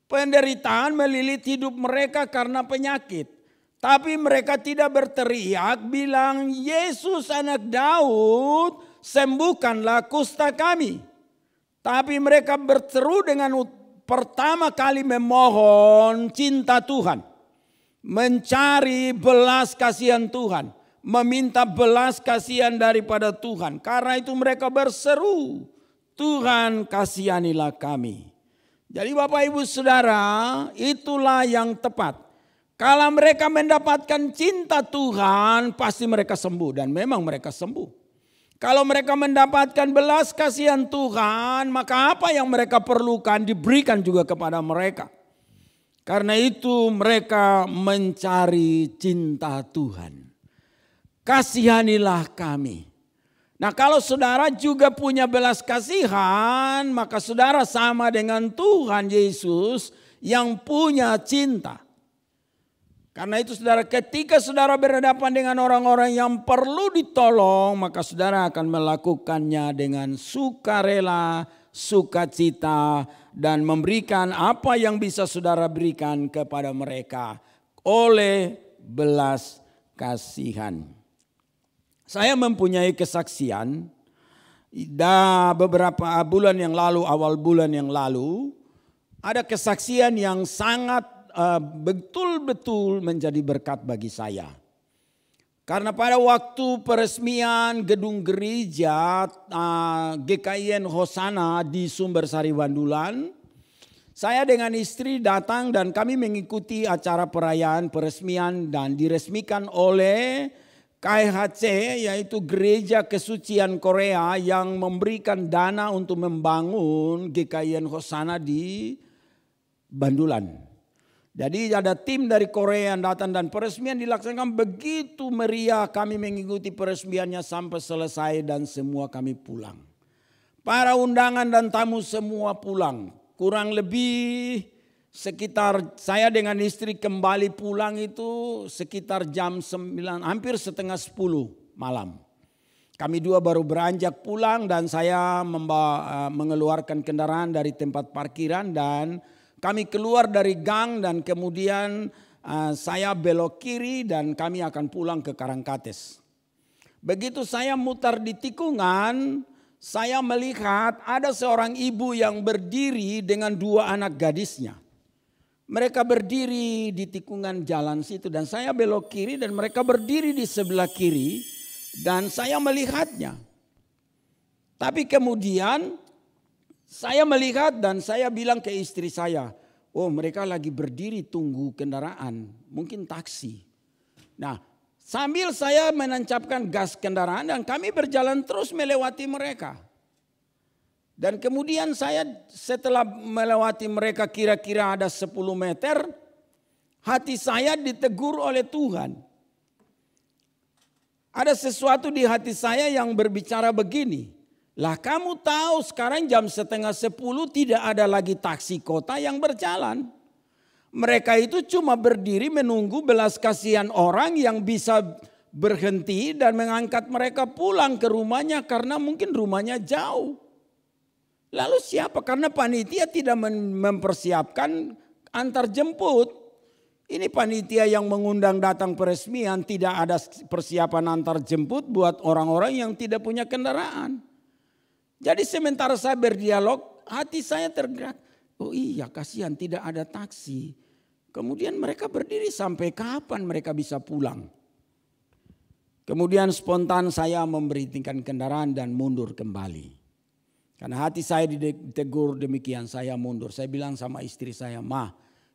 Penderitaan melilit hidup mereka karena penyakit. Tapi mereka tidak berteriak bilang, Yesus anak Daud, sembuhkanlah kusta kami. Tapi mereka berseru dengan pertama kali memohon cinta Tuhan. Mencari belas kasihan Tuhan. Meminta belas kasihan daripada Tuhan. Karena itu mereka berseru, Tuhan kasihanilah kami. Jadi Bapak Ibu Saudara, itulah yang tepat. Kalau mereka mendapatkan cinta Tuhan, pasti mereka sembuh. Dan memang mereka sembuh. Kalau mereka mendapatkan belas kasihan Tuhan, maka apa yang mereka perlukan diberikan juga kepada mereka. Karena itu mereka mencari cinta Tuhan. Kasihanilah kami. Nah kalau saudara juga punya belas kasihan, maka saudara sama dengan Tuhan Yesus yang punya cinta. Karena itu saudara, ketika saudara berhadapan dengan orang-orang yang perlu ditolong, maka saudara akan melakukannya dengan sukarela, sukacita, dan memberikan apa yang bisa saudara berikan kepada mereka oleh belas kasihan. Saya mempunyai kesaksian beberapa bulan yang lalu, awal bulan yang lalu, ada kesaksian yang sangat betul-betul menjadi berkat bagi saya. Karena pada waktu peresmian gedung gereja GKIN Hosana di Sumbersari Bandulan, saya dengan istri datang dan kami mengikuti acara perayaan peresmian dan diresmikan oleh KHC, yaitu Gereja Kesucian Korea yang memberikan dana untuk membangun GKIN Hosana di Bandulan. Jadi ada tim dari Korea yang datang dan peresmian dilaksanakan begitu meriah. Kami mengikuti peresmiannya sampai selesai dan semua kami pulang. Para undangan dan tamu semua pulang. Kurang lebih sekitar saya dengan istri kembali pulang itu sekitar jam 9, hampir setengah 10 malam. Kami dua baru beranjak pulang dan saya mengeluarkan kendaraan dari tempat parkiran dan kami keluar dari gang dan kemudian saya belok kiri dan kami akan pulang ke Karangkates. Begitu saya mutar di tikungan, saya melihat ada seorang ibu yang berdiri dengan dua anak gadisnya. Mereka berdiri di tikungan jalan situ dan saya belok kiri dan mereka berdiri di sebelah kiri dan saya melihatnya. Tapi kemudian saya melihat dan saya bilang ke istri saya, oh mereka lagi berdiri tunggu kendaraan, mungkin taksi. Nah, sambil saya menancapkan gas kendaraan dan kami berjalan terus melewati mereka. Dan kemudian saya setelah melewati mereka kira-kira ada 10 meter, hati saya ditegur oleh Tuhan. Ada sesuatu di hati saya yang berbicara begini. Lah kamu tahu sekarang jam setengah 10 tidak ada lagi taksi kota yang berjalan. Mereka itu cuma berdiri menunggu belas kasihan orang yang bisa berhenti dan mengangkat mereka pulang ke rumahnya karena mungkin rumahnya jauh. Lalu siapa? Karena panitia tidak mempersiapkan antar jemput. Ini panitia yang mengundang datang peresmian, tidak ada persiapan antar jemput buat orang-orang yang tidak punya kendaraan. Jadi sementara saya berdialog, hati saya tergerak. Oh iya, kasihan tidak ada taksi. Kemudian mereka berdiri sampai kapan mereka bisa pulang? Kemudian spontan saya memberhentikan kendaraan dan mundur kembali. Karena hati saya ditegur demikian, saya mundur. Saya bilang sama istri saya, "Ma,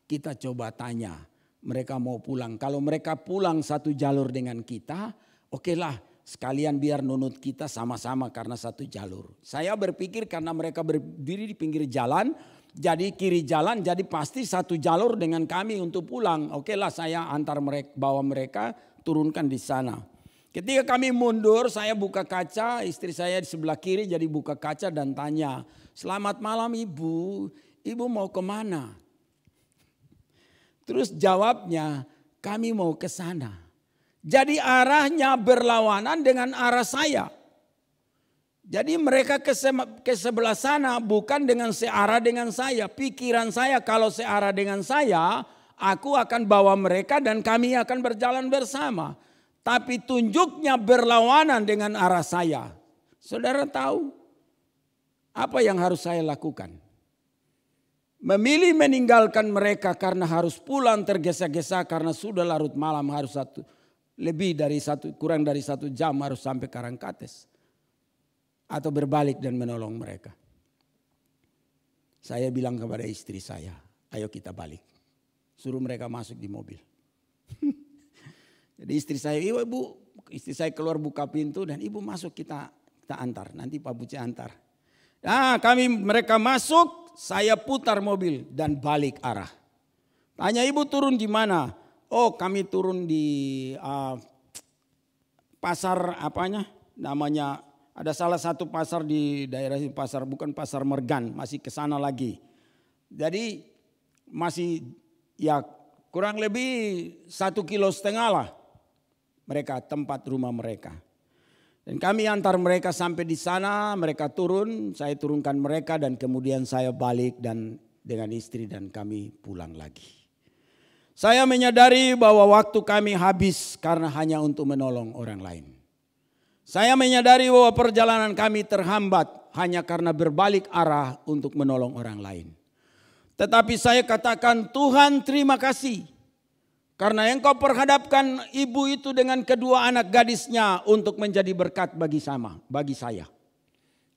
kita coba tanya. Mereka mau pulang. Kalau mereka pulang satu jalur dengan kita, okelah. Sekalian biar nunut kita sama-sama karena satu jalur." Saya berpikir karena mereka berdiri di pinggir jalan, jadi kiri jalan, jadi pasti satu jalur dengan kami untuk pulang. Okelah saya antar mereka, bawa mereka turunkan di sana. Ketika kami mundur, saya buka kaca, istri saya di sebelah kiri jadi buka kaca dan tanya, "Selamat malam ibu, ibu mau kemana?" Terus jawabnya, "Kami mau ke sana." Jadi arahnya berlawanan dengan arah saya. Jadi mereka ke sebelah sana bukan dengan searah dengan saya. Pikiran saya kalau searah dengan saya, aku akan bawa mereka dan kami akan berjalan bersama. Tapi tunjuknya berlawanan dengan arah saya. Saudara tahu apa yang harus saya lakukan? Memilih meninggalkan mereka karena harus pulang tergesa-gesa karena sudah larut malam, harus kurang dari 1 jam harus sampai Karangkates. Atau berbalik dan menolong mereka. Saya bilang kepada istri saya, "Ayo kita balik." Suruh mereka masuk di mobil. Jadi istri saya keluar buka pintu dan ibu masuk kita antar. Nanti Pak Buce antar. Nah mereka masuk, saya putar mobil dan balik arah. Tanya ibu turun di mana? Oh kami turun di pasar namanya ada salah satu pasar di daerah pasar, bukan pasar Mergan, masih ke sana lagi. Jadi masih ya kurang lebih 1,5 kilo lah mereka tempat rumah mereka. Dan kami antar mereka sampai di sana, mereka turun, saya turunkan mereka dan kemudian saya balik dan dengan istri dan kami pulang lagi. Saya menyadari bahwa waktu kami habis karena hanya untuk menolong orang lain. Saya menyadari bahwa perjalanan kami terhambat hanya karena berbalik arah untuk menolong orang lain. Tetapi saya katakan, Tuhan terima kasih. Karena engkau perhadapkan ibu itu dengan kedua anak gadisnya untuk menjadi berkat bagi saya.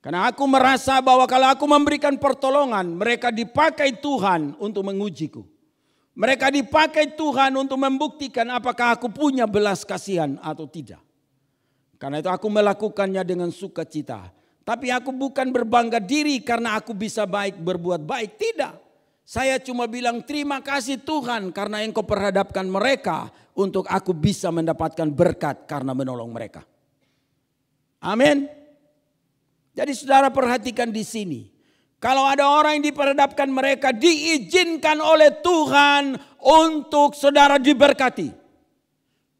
Karena aku merasa bahwa kalau aku memberikan pertolongan, mereka dipakai Tuhan untuk mengujiku. Mereka dipakai Tuhan untuk membuktikan apakah aku punya belas kasihan atau tidak. Karena itu aku melakukannya dengan sukacita. Tapi aku bukan berbangga diri karena aku bisa berbuat baik. Tidak. Saya cuma bilang terima kasih Tuhan karena engkau perhadapkan mereka untuk aku bisa mendapatkan berkat karena menolong mereka. Amin. Jadi saudara perhatikan di sini. Kalau ada orang yang diperhadapkan mereka diizinkan oleh Tuhan untuk saudara diberkati.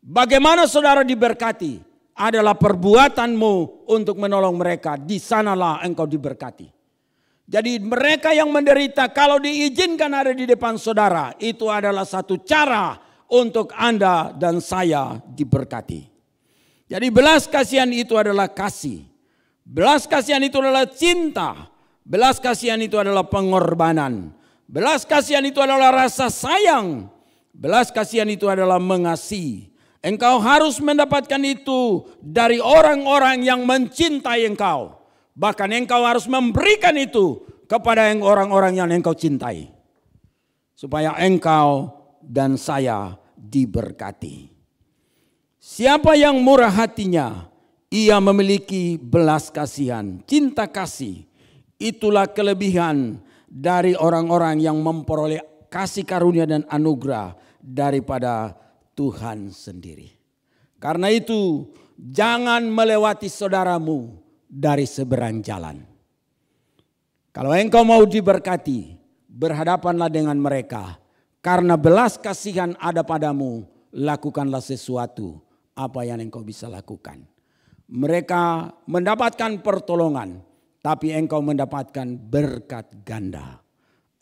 Bagaimana saudara diberkati? Adalah perbuatanmu untuk menolong mereka. Di sanalah engkau diberkati. Jadi mereka yang menderita kalau diizinkan ada di depan saudara. Itu adalah satu cara untuk Anda dan saya diberkati. Jadi belas kasihan itu adalah kasih. Belas kasihan itu adalah cinta. Belas kasihan itu adalah pengorbanan. Belas kasihan itu adalah rasa sayang. Belas kasihan itu adalah mengasihi. Engkau harus mendapatkan itu dari orang-orang yang mencintai engkau. Bahkan engkau harus memberikan itu kepada orang-orang yang engkau cintai. Supaya engkau dan saya diberkati. Siapa yang murah hatinya, ia memiliki belas kasihan, cinta kasih. Itulah kelebihan dari orang-orang yang memperoleh kasih karunia dan anugerah daripada Tuhan sendiri. Karena itu jangan melewati saudaramu dari seberang jalan. Kalau engkau mau diberkati, berhadapanlah dengan mereka. Karena belas kasihan ada padamu, lakukanlah sesuatu apa yang engkau bisa lakukan. Mereka mendapatkan pertolongan, tapi engkau mendapatkan berkat ganda.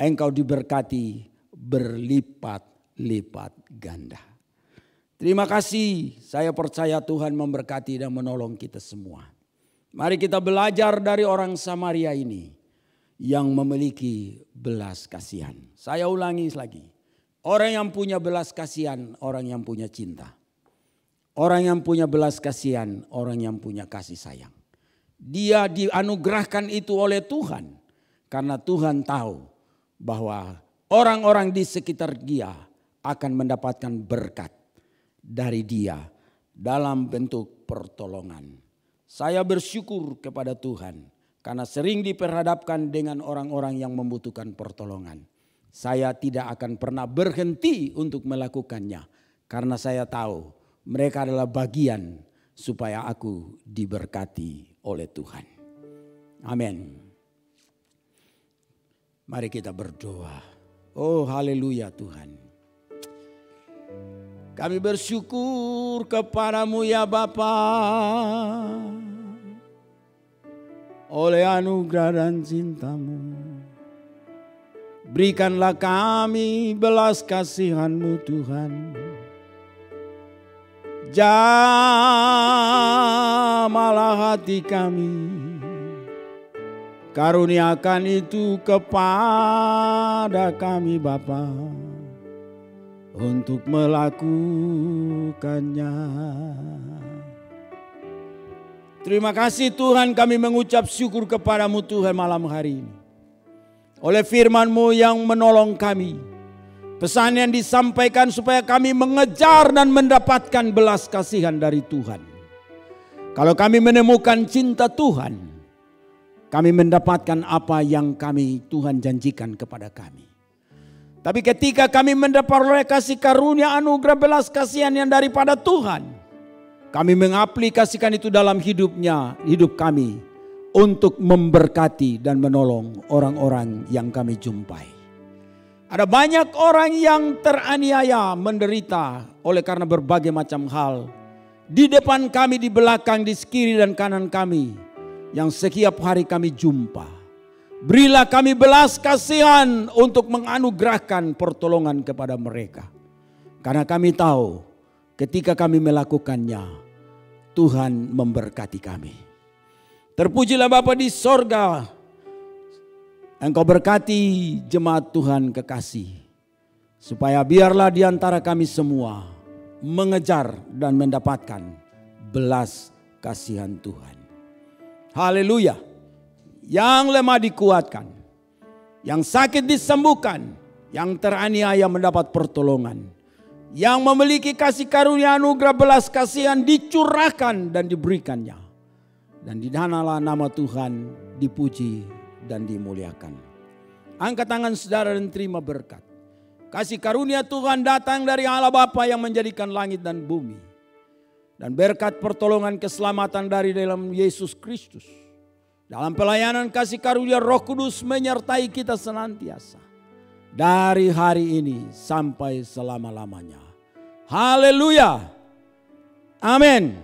Engkau diberkati berlipat-lipat ganda. Terima kasih, saya percaya Tuhan memberkati dan menolong kita semua. Mari kita belajar dari orang Samaria ini yang memiliki belas kasihan. Saya ulangi lagi, orang yang punya belas kasihan, orang yang punya cinta. Orang yang punya belas kasihan, orang yang punya kasih sayang. Dia dianugerahkan itu oleh Tuhan karena Tuhan tahu bahwa orang-orang di sekitar dia akan mendapatkan berkat dari dia dalam bentuk pertolongan. Saya bersyukur kepada Tuhan karena sering diperhadapkan dengan orang-orang yang membutuhkan pertolongan. Saya tidak akan pernah berhenti untuk melakukannya karena saya tahu mereka adalah bagian supaya aku diberkati oleh Tuhan. Amin. Mari kita berdoa. Oh haleluya Tuhan. Kami bersyukur kepadamu ya Bapa. Oleh anugerah dan cintamu. Berikanlah kami belas kasihan-Mu Tuhan. Jamalah hati kami. Karuniakan itu kepada kami Bapa. Untuk melakukannya. Terima kasih Tuhan, kami mengucap syukur kepadamu Tuhan malam hari ini. Oleh firman-Mu yang menolong kami. Pesan yang disampaikan supaya kami mengejar dan mendapatkan belas kasihan dari Tuhan. Kalau kami menemukan cinta Tuhan, kami mendapatkan apa yang Tuhan janjikan kepada kami. Tapi ketika kami mendapat kasih karunia anugerah belas kasihan yang daripada Tuhan, kami mengaplikasikan itu dalam hidup kami untuk memberkati dan menolong orang-orang yang kami jumpai. Ada banyak orang yang teraniaya, menderita oleh karena berbagai macam hal. Di depan kami, di belakang, di kiri dan kanan kami, yang setiap hari kami jumpa. Berilah kami belas kasihan untuk menganugerahkan pertolongan kepada mereka. Karena kami tahu ketika kami melakukannya, Tuhan memberkati kami. Terpujilah Bapa di sorga. Engkau berkati jemaat Tuhan kekasih. Supaya biarlah di antara kami semua mengejar dan mendapatkan belas kasihan Tuhan. Haleluya. Yang lemah dikuatkan, yang sakit disembuhkan, yang teraniaya mendapat pertolongan, yang memiliki kasih karunia anugerah belas kasihan dicurahkan dan diberikannya. Dan di sanalah nama Tuhan dipuji dan dimuliakan. Angkat tangan saudara dan terima berkat. Kasih karunia Tuhan datang dari Allah Bapa yang menjadikan langit dan bumi. Dan berkat pertolongan keselamatan dari dalam Yesus Kristus. Dalam pelayanan kasih karunia Roh Kudus menyertai kita senantiasa. Dari hari ini sampai selama-lamanya. Haleluya. Amin.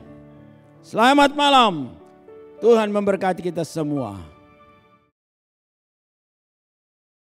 Selamat malam. Tuhan memberkati kita semua.